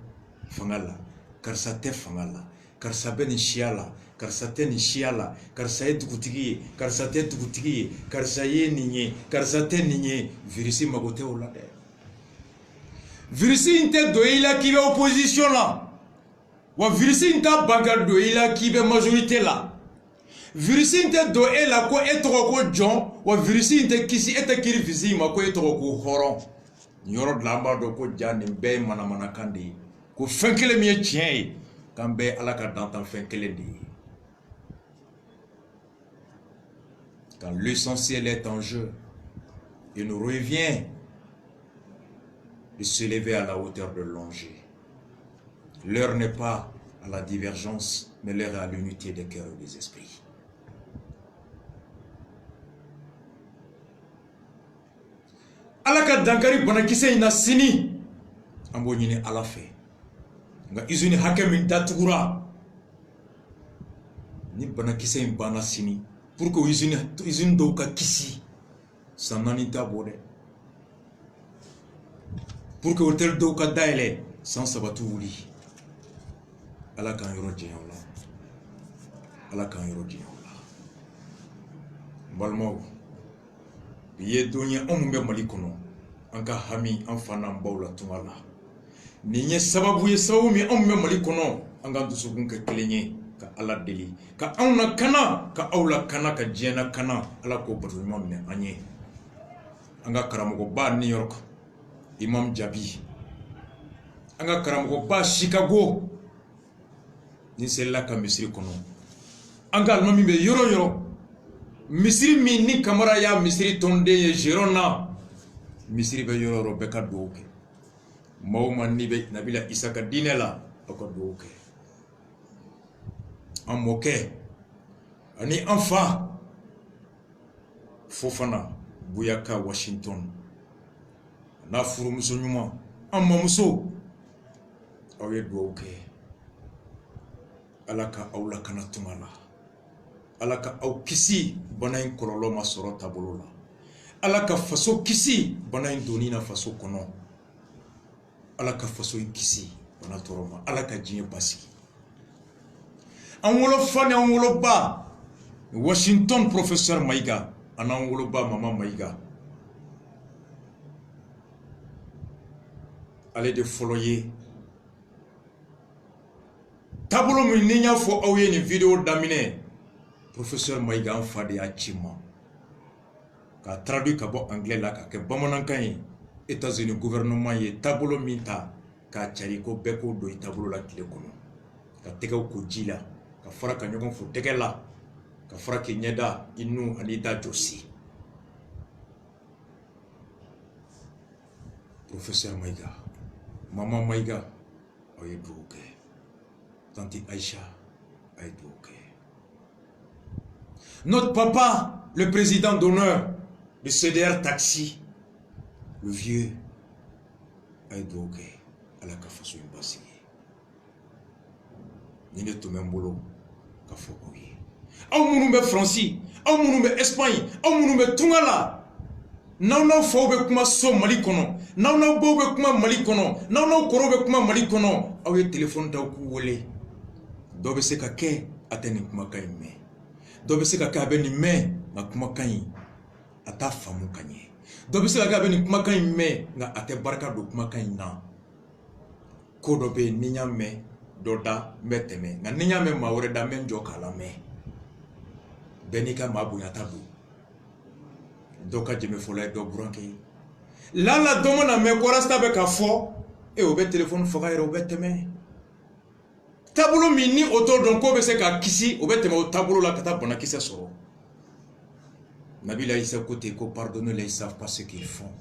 fangala karsate fangala karsabe ni shiala karsate ni shiala karsaye dugutigi karsate dugutigi karsaye ninye karsate ninye virisi magote olade virisi inte doila kibe opposition la wa virisi inte bagar doila kibe majorité la virisi inte doela ko etoko ko John wa virisi inte kisi etakiri visi ma ko etoko ko horon yoro lamba do ko jani be mana kandi ko fenkele mi tien kambe alaka dantan fenkele di quand l'essentiel est en jeu il nous revient de se lever à la hauteur de l'enjeu. L'heure n'est pas à la divergence mais l'heure est à l'unité des cœurs et des esprits. Alaka dankari banakise ina sini ambo nyine alafe nga izuni hake min datugura ni banakise in bana sini pour que izuni do ka kisi sanani tabode pour que hôtel dɔw ka dayɛlɛ san 3 t'u wuli ala k'an yɔrɔ janya o la ala k'an yɔrɔ janya o la n balimaw bi ye don ye anw bɛ Mali kɔnɔ an ka hami an fa n'an baw la tunga la nin ye sababu ye sababu min anw bɛ Mali kɔnɔ an ka dusukun kɛ kelen ye ka ala deli ka anw na kana ka aw la kana ka diɲɛ na kana ala k'o bato ɲuman minɛ an ye an ka karamɔgɔba New York Imam Jabi an ka karamɔgɔba Chicago ni selila ka misiri kɔnɔ an ka alimami bɛ yɔrɔ yɔrɔ misiri min ni Kamara y'a misiri tɔnden ye Jérôme na misiri bɛ yɔrɔ yɔrɔ bɛɛ ka dugawu kɛ maa o maa n'i bɛ Nabila Isa ka diinɛ la aw ka dugawu kɛ an mɔkɛ ani an fa Fofana Buyaka Washington n'a furumuso ɲuman an mamuso aw ye dugawu kɛ ala ka aw lakana tunga la ala ka aw kisi bana in kɔlɔlɔ ma sɔrɔ taabolo la ala ka faso kisi bana in donni na faso kɔnɔ ala ka faso in kisi bana tɔɔrɔ ma ala ka diɲɛ basigi an wolofa ni an woloba Washington professeur Maïga an an woloba mama Maïga ale de fɔlɔ ye taabolo min ni y'a fɔ aw ye nin video daminɛ professeur Maïga an fa de y'a ci ma k'a traduit ka bɔ anglais la ka kɛ bamanankan ye États-Unis gouvernement ye taabolo min ta k'a cari ko bɛɛ k'o don i taabolo la tile kɔnɔ ka tɛgɛw ko ji la ka fara ka ɲɔgɔn fo tɛgɛ la ka fara k'i ɲɛda i nu ani da jɔsi professeur Maïga Maman Maïga aw ye dugawu kɛ Tante Aïcha a ye dugawu kɛ notre papa le président d'honneur de CDR Taxi le vieux a ye dugawu kɛ ala ka faso in basigi ni ne tun bɛ n bolo ka fɔ aw ye aw minnu bɛ Faransi aw minnu bɛ Espagne aw minnu bɛ tunga la n'aw faw bɛ kuma so Mali kɔnɔ n'aw baw bɛ kuma Mali kɔnɔ n'aw kɔrɔw bɛ kuma Mali kɔnɔ aw ye téléphone d'aw k'u wele dɔ bɛ se ka kɛ a tɛ nin kumakan in mɛn dɔ bɛ se ka kɛ a bɛ nin mɛn nka kumakan in a t'a faamu ka ɲɛ dɔ bɛ se ka kɛ a bɛ nin kumakan in mɛn nka a tɛ barika don kumakan in na ko dɔ bɛ yen ni n y'a mɛn dɔ da n bɛ tɛmɛ nka ni n y'a mɛn maa wɛrɛ da n bɛ n jɔ k'a lamɛn bɛɛ n'i ka maa bonyata don dɔ ka jɛmɛfɔla ye dɔ buranke ye lala dɔ mana mɛn ko rasta bɛ ka fɔ o bɛ téléphone faga yɛrɛ o bɛ tɛmɛ taabolo min ni o t'o dɔn k'o bɛ se ka kisi o bɛ tɛmɛ o taabolo la ka taa banakisɛ sɔrɔ Nabila Isa ko ten ko pardonnez-les ils savent pas ce qu'ils font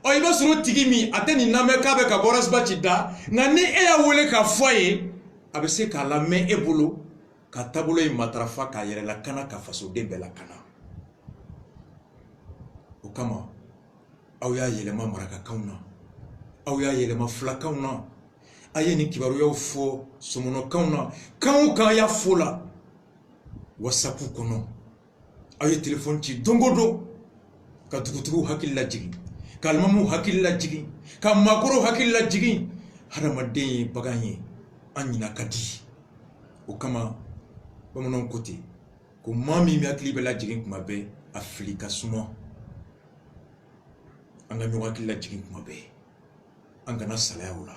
i b'a sɔrɔ o tigi min a tɛ nin lamɛn k'a bɛ ka bɔ rasba ci da nka ni e y'a wele k'a fɔ a ye a bɛ se k'a lamɛn e bolo ka taabolo in matarafa k'a yɛrɛ lakana ka fasoden bɛɛ lakana o kama aw y'a yɛlɛma marakakanw na aw y'a yɛlɛma fulakanw na a ye nin kibaruyaw fɔ somonɔkanw na kan o kan y'a fɔ la whatsapp kɔnɔ aw ye téléphone ci don o don ka dugutigiw hakili lajigin ka alimamuw hakili lajigin ka maakɔrɔw hakili lajigin hadamaden ye bagan ye an ɲina ka di o kama bamananw ko ten ko maa min hakili bɛ lajigin kuma bɛɛ a fili ka suma an ka ɲɔgɔn hakili lajigin kuma bɛɛ an kana salaya o la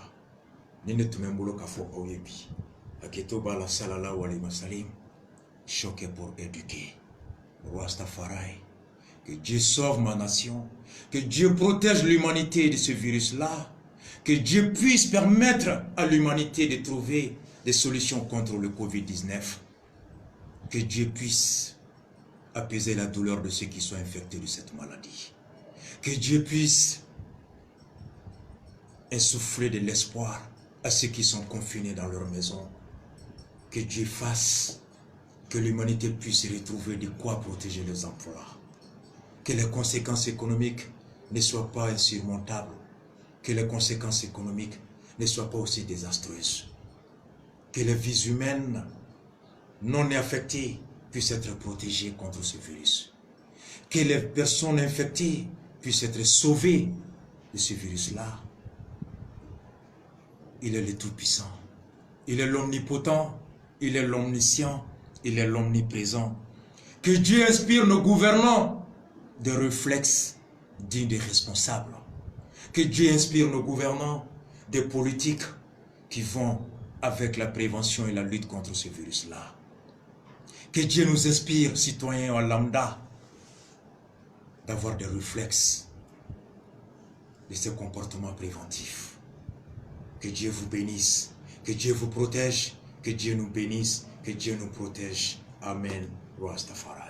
ni ne tun bɛ n bolo k'a fɔ aw ye bi hakɛto b'a la sallallahu alayhi wa sallam choqué pour éduquer Rastafari que Dieu sauve ma nation que Dieu protège l'humanité de ce virus-là que Dieu puisse permettre à l'humanité de trouver des solutions contre le Covid-19 que Dieu puisse apaiser la douleur de ceux qui sont infectés de cette maladie que Dieu puisse insuffler de l'espoir à ceux qui sont confinés dans leur maison. Que Dieu fasse que l'humanité puisse retrouver de quoi protéger les emplois. Que les conséquences économiques ne soient pas insurmontables. Que les conséquences économiques ne soient pas aussi désastreuses. Que les vies humaines non affectées puissent être protégées contre ce virus. Que les personnes infectées puissent être sauvées de ce virus-là. Il est le Tout-Puissant. Il est l'Omnipotent. Il est l'Omniscient. Il est l'Omniprésent. Que Dieu inspire nos gouvernants des réflexes dignes des responsables. Que Dieu inspire nos gouvernants des politiques qui vont avec la prévention et la lutte contre ce virus-là. Que Dieu nous inspire, citoyens en lambda, d'avoir des réflexes de ces comportements préventifs. Que Dieu vous bénisse, que Dieu vous protège, que Dieu nous bénisse, que Dieu nous protège. Amen. Rastafari.